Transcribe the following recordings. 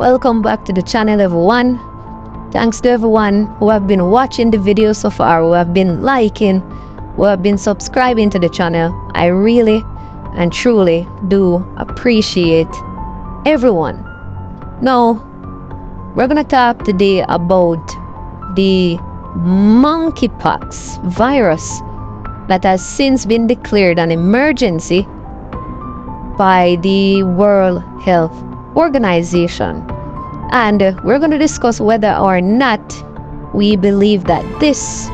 Welcome back to the channel, everyone. Thanks to everyone who have been watching the video so far, who have been liking, who have been subscribing to the channel. I really and truly do appreciate everyone. Now, we're gonna talk today about the monkeypox virus that has since been declared an emergency by the World Health Organization. And we're going to discuss whether or not we believe that this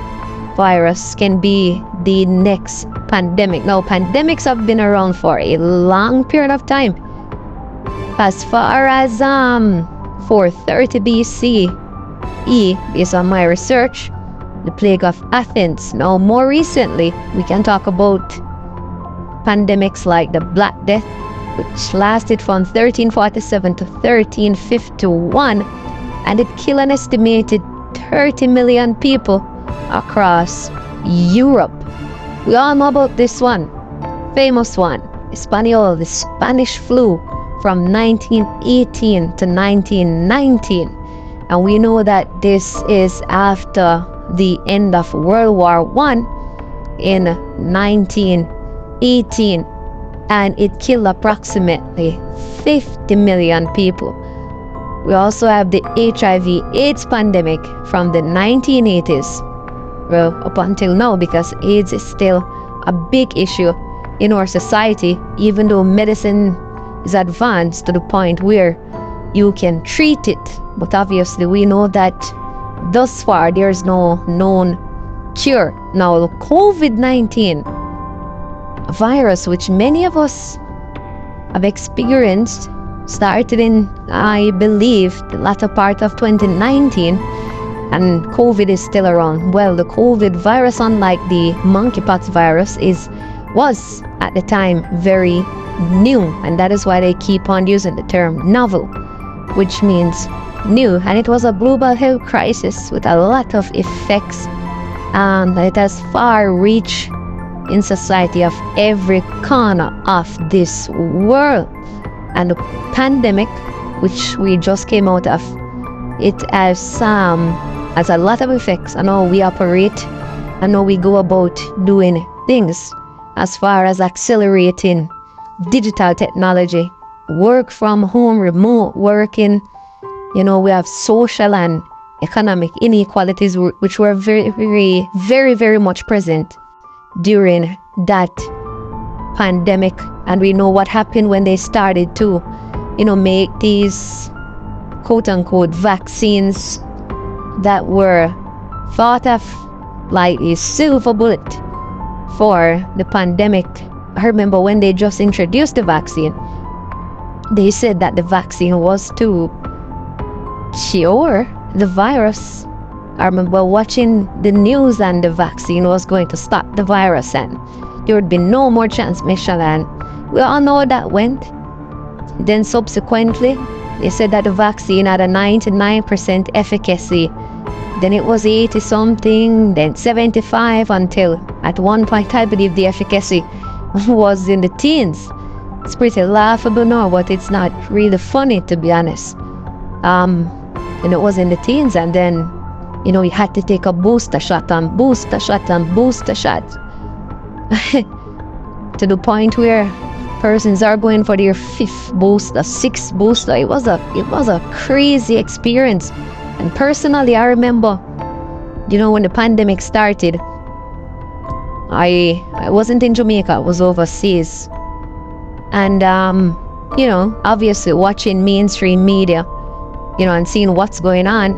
virus can be the next pandemic. Now, pandemics have been around for a long period of time. As far as 430 BCE, based on my research, the plague of Athens. Now, more recently, we can talk about pandemics like the Black Death, which lasted from 1347 to 1351, and it killed an estimated 30 million people across Europe. We all know about this one, famous one, Espanol, the Spanish flu from 1918 to 1919. And we know that this is after the end of World War I in 1918. And it killed approximately 50 million people. We also have the HIV/AIDS pandemic from the 1980s, well, up until now, because AIDS is still a big issue in our society, even though medicine is advanced to the point where you can treat it. But obviously, we know that thus far there's no known cure. Now, the COVID-19 virus, which many of us have experienced, started in, I believe, the latter part of 2019, and COVID is still around. Well, the COVID virus, unlike the monkeypox virus, was at the time very new, and that is why they keep on using the term novel, which means new. And it was a global health crisis with a lot of effects, and it has far reached in society of every corner of this world. And the pandemic, which we just came out of, it has a lot of effects on how we operate and how we go about doing things, as far as accelerating digital technology, work from home, remote working. You know, we have social and economic inequalities, which were very, very, very, very much present during that pandemic. And we know what happened when they started to, make these quote-unquote vaccines that were thought of like a silver bullet for the pandemic. I remember when they just introduced the vaccine, they said that the vaccine was to cure the virus. I remember watching the news, and the vaccine was going to stop the virus and there would be no more transmission, and we all know how that went. Then subsequently, they said that the vaccine had a 99% efficacy. Then it was 80 something, then 75, until at one point I believe the efficacy was in the teens. It's pretty laughable now, but it's not really funny, to be honest. And it was in the teens, and then you had to take a booster shot and booster shot and booster shot to the point where persons are going for their 5th booster, 6th booster. It was a crazy experience. And personally, I remember, when the pandemic started, I wasn't in Jamaica, I was overseas. And obviously watching mainstream media, and seeing what's going on,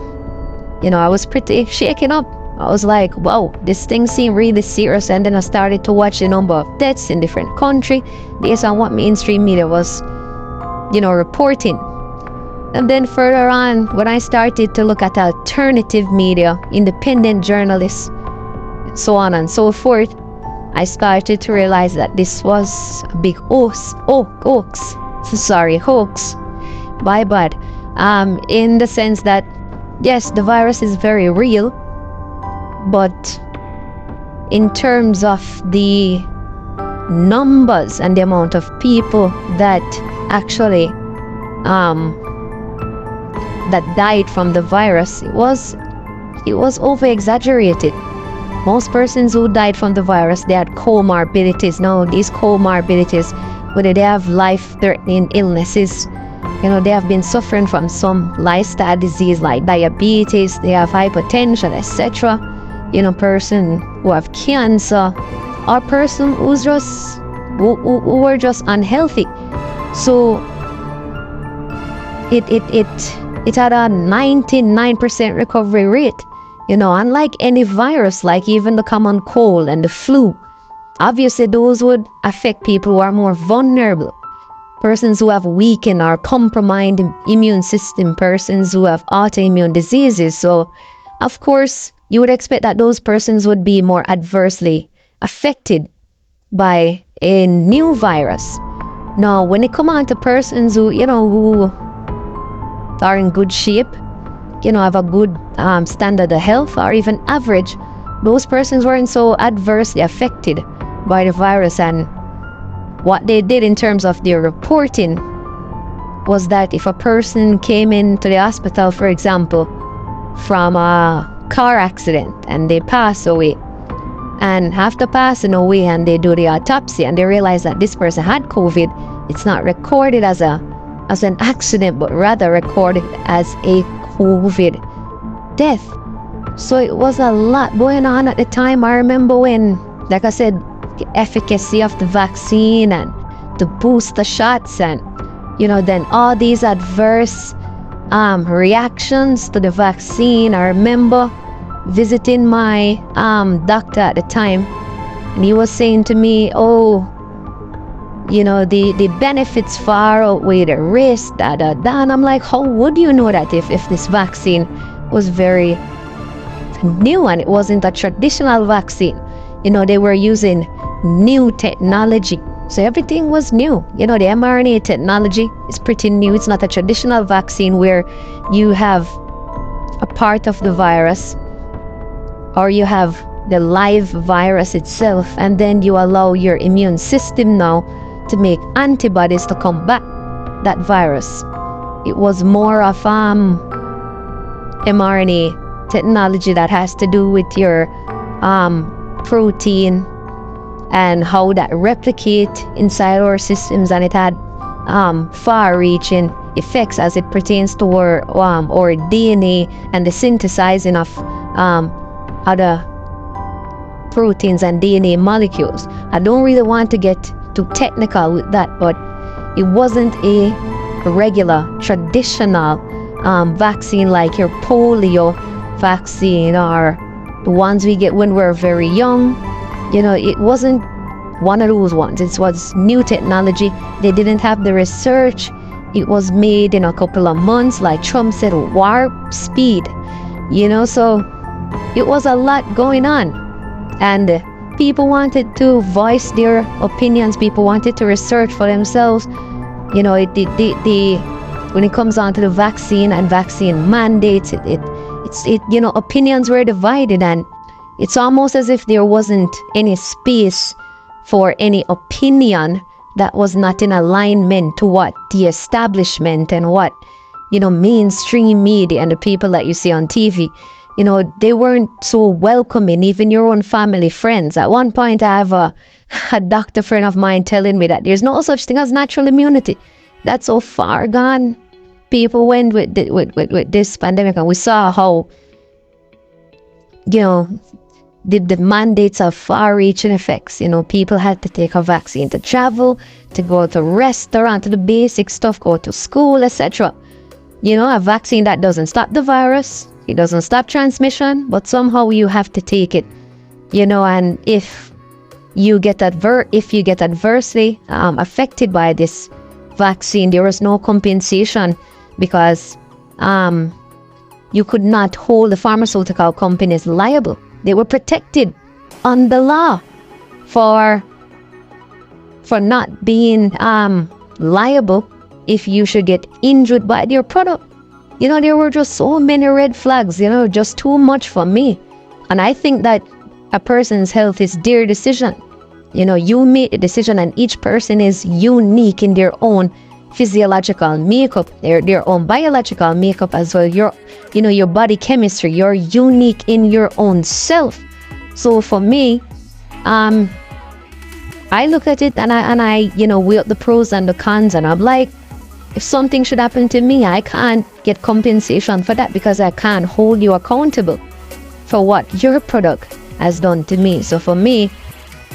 I was pretty shaken up. I was like, wow, this thing seemed really serious. And then I started to watch the number of deaths in different countries based on what mainstream media was, reporting. And then further on, when I started to look at alternative media, independent journalists, so on and so forth, I started to realize that this was a big hoax. My bad. In the sense that, yes, the virus is very real, but in terms of the numbers and the amount of people that actually that died from the virus, it was over exaggerated. Most persons who died from the virus, they had comorbidities. Now these comorbidities, whether they have life-threatening illnesses, they have been suffering from some lifestyle disease like diabetes, they have hypertension, etc. Person who have cancer, or person who's just who were just unhealthy. So it had a 99% recovery rate. Unlike any virus, like even the common cold and the flu, obviously those would affect people who are more vulnerable. Persons who have weakened or compromised immune system, persons who have autoimmune diseases. So, of course, you would expect that those persons would be more adversely affected by a new virus. Now, when it comes on to persons who are in good shape, have a good standard of health or even average, those persons weren't so adversely affected by the virus. And what they did in terms of their reporting was that if a person came into the hospital, for example, from a car accident and they pass away, and after passing away and they do the autopsy and they realize that this person had COVID, it's not recorded as an accident, but rather recorded as a COVID death. So it was a lot going on at the time. I remember when, like I said, the efficacy of the vaccine and the booster shots, and then all these adverse reactions to the vaccine. I remember visiting my doctor at the time, and he was saying to me, the benefits far outweigh the risk, and I'm like, how would you know that if this vaccine was very new and it wasn't a traditional vaccine? They were using new technology, so everything was new. The mRNA technology is pretty new. It's not a traditional vaccine where you have a part of the virus, or you have the live virus itself, and then you allow your immune system now to make antibodies to combat that virus. It was more of mRNA technology that has to do with your protein and how that replicate inside our systems, and it had far-reaching effects as it pertains to our DNA and the synthesizing of other proteins and DNA molecules. I don't really want to get too technical with that, but it wasn't a regular traditional vaccine like your polio vaccine or the ones we get when we're very young. It wasn't one of those ones. It was new technology. They didn't have the research. It was made in a couple of months, like Trump said, warp speed. So it was a lot going on, and people wanted to voice their opinions. People wanted to research for themselves. When it comes on to the vaccine and vaccine mandates, opinions were divided, and it's almost as if there wasn't any space for any opinion that was not in alignment to what the establishment and what mainstream media and the people that you see on TV, they weren't so welcoming. Even your own family, friends. At one point, I have a doctor friend of mine telling me that there's no such thing as natural immunity. That's so far gone. People went with this pandemic, and we saw how, the mandates have far-reaching effects. People had to take a vaccine to travel, to go to restaurant, to the basic stuff, go to school, etc. A vaccine that doesn't stop the virus, it doesn't stop transmission, but somehow you have to take it. And if you get adversely affected by this vaccine, there was no compensation, because you could not hold the pharmaceutical companies liable. They were protected under law for not being liable if you should get injured by their product. There were just so many red flags, just too much for me. And I think that a person's health is their decision. You make the decision, and each person is unique in their own physiological makeup, their own biological makeup as well. Your body chemistry. You're unique in your own self. So for me, I look at it and I weigh up the pros and the cons, and I'm like, if something should happen to me, I can't get compensation for that because I can't hold you accountable for what your product has done to me. So for me,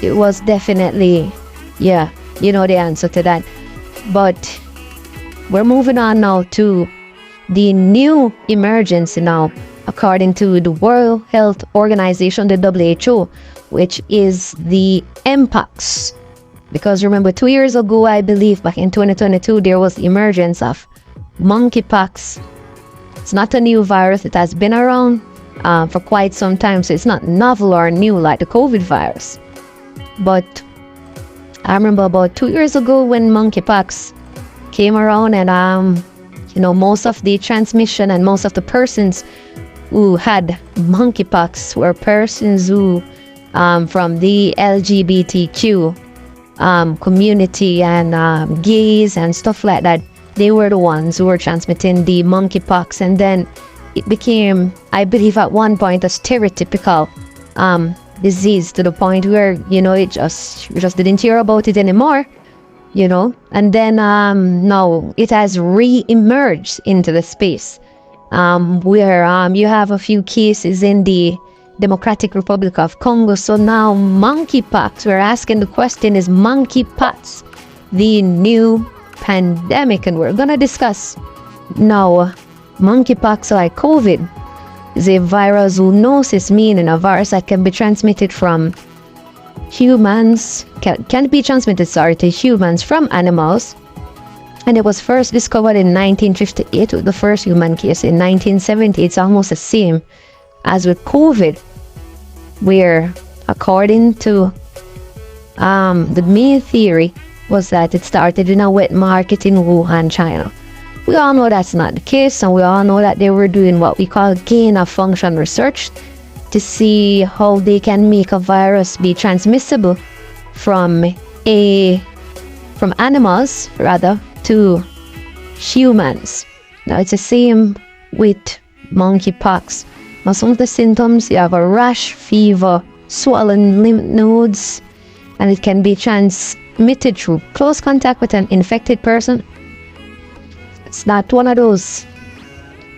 it was definitely, the answer to that. But we're moving on now to the new emergency now, according to the World Health Organization, the WHO, which is the Mpox. Because remember, 2 years ago, I believe, back in 2022, there was the emergence of Monkeypox. It's not a new virus. It has been around for quite some time, so it's not novel or new like the COVID virus. But I remember about 2 years ago when Monkeypox came around, and most of the transmission and most of the persons who had Monkeypox were persons who from the LGBTQ community and gays and stuff like that. They were the ones who were transmitting the monkeypox, and then it became, I believe, at one point a stereotypical disease to the point where we just didn't hear about it anymore, and then now it has re-emerged into the space where you have a few cases in the Democratic Republic of Congo. So now monkeypox, we're asking the question, is monkeypox the new pandemic? And we're gonna discuss now monkeypox, like COVID, is a viral zoonosis, meaning a virus that can be transmitted from humans, can be transmitted to humans from animals. And it was first discovered in 1958 with the first human case. In 1970, it's almost the same as with COVID, where according to the main theory was that it started in a wet market in Wuhan, China. We all know that's not the case, and we all know that they were doing what we call gain of function research to see how they can make a virus be transmissible from animals rather to humans. Now it's the same with monkeypox. Now some of the symptoms, you have a rash, fever, swollen lymph nodes, and it can be transmitted through close contact with an infected person. It's not one of those,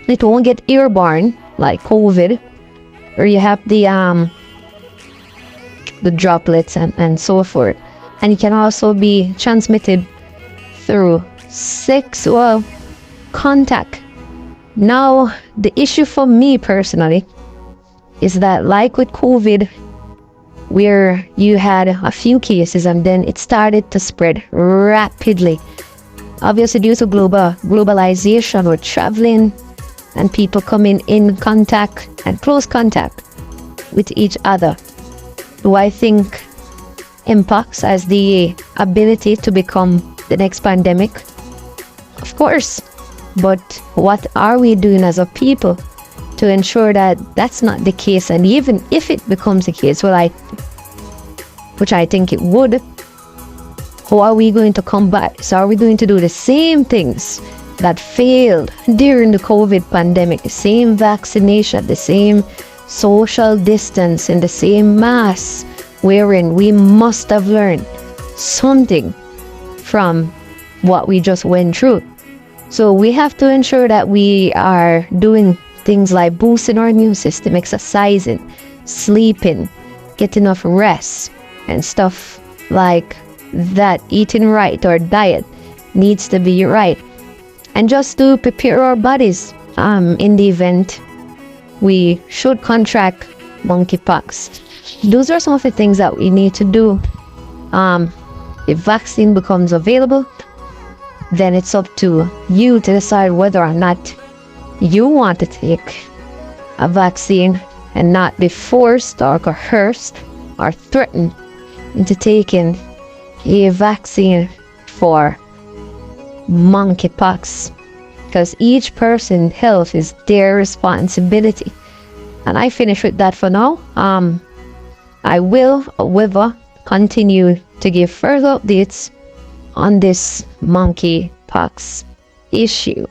it won't get airborne like COVID, where you have the droplets and so forth. And it can also be transmitted through sexual contact. Now, the issue for me personally is that, like with COVID, where you had a few cases and then it started to spread rapidly. Obviously, due to globalization, we're traveling and people coming in contact and close contact with each other. Do I think Mpox has the ability to become the next pandemic? Of course. But what are we doing as a people to ensure that that's not the case? And even if it becomes the case, which I think it would, how are we going to combat? So are we going to do the same things that failed during the COVID pandemic? The same vaccination, the same social distance, and the same mask, wherein we must have learned something from what we just went through. So we have to ensure that we are doing things like boosting our immune system, exercising, sleeping, get enough rest, and stuff like that. Eating right, or diet needs to be right. And just to prepare our bodies in the event we should contract monkeypox. Those are some of the things that we need to do. If vaccine becomes available, then it's up to you to decide whether or not you want to take a vaccine and not be forced or coerced or threatened into taking a vaccine for monkeypox, because each person's health is their responsibility. And I finish with that for now. I will, however, continue to give further updates on this monkeypox monkeypox issue.